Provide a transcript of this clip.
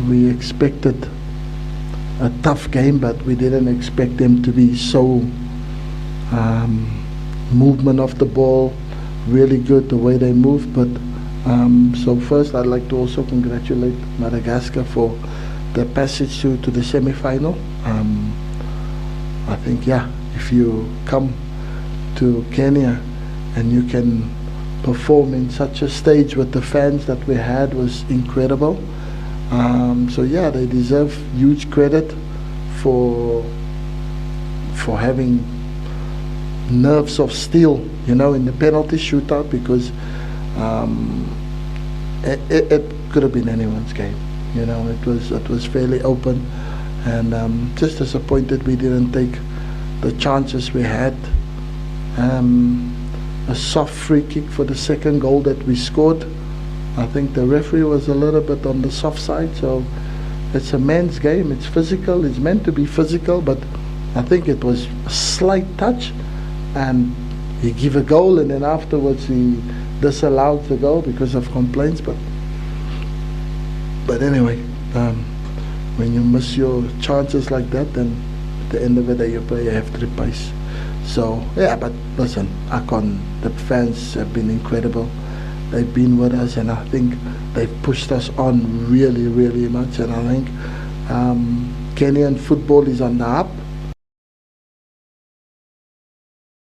we expected a tough game, but we didn't expect them to be so movement of the ball, really good the way they moved. But so first I'd like to also congratulate Madagascar for the passage to the semi-final. I think, yeah, if you come to Kenya and you can perform in such a stage with the fans that we had was incredible. So yeah, they deserve huge credit for having nerves of steel, you know, in the penalty shootout, because it could have been anyone's game. You know, it was fairly open, and just disappointed we didn't take the chances we had. A soft free kick for the second goal that we scored. I think the referee was a little bit on the soft side, so it's a men's game, it's physical, it's meant to be physical, but I think it was a slight touch, and he gave a goal, and then afterwards he disallowed the goal because of complaints. But anyway, when you miss your chances like that, then at the end of the day you have 3 points. So yeah, but listen, the fans have been incredible. They've been with us, and I think they've pushed us on really, really much. And I think Kenyan football is on the up.